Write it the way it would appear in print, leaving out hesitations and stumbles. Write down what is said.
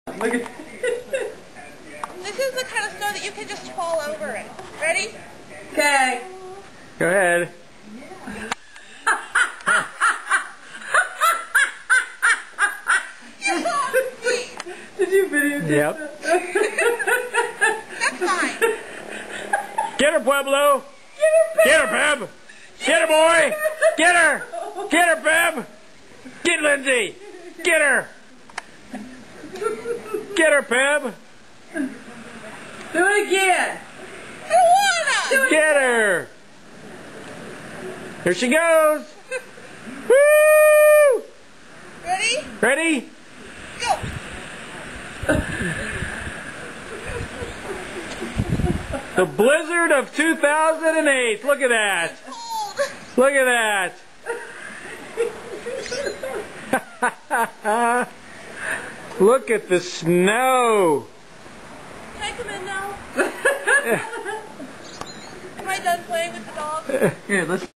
Look at This is the kind of snow that you can just fall over it. Ready? Okay. Go ahead. You're so sweet. Did you videotape Yep. That's fine. Get her, Pueblo. Get her, Peb. Get her, boy. Get her. Get her, Peb. Get Lindsay. Get her. Get her, Peb. Do it again. I wanna. Get her. Here she goes. Woo! Ready? Ready? Go. The blizzard of 2008. Look at that. Cold. Look at that. Look at the snow. Can I come in now? Am I done playing with the dog? Here, let's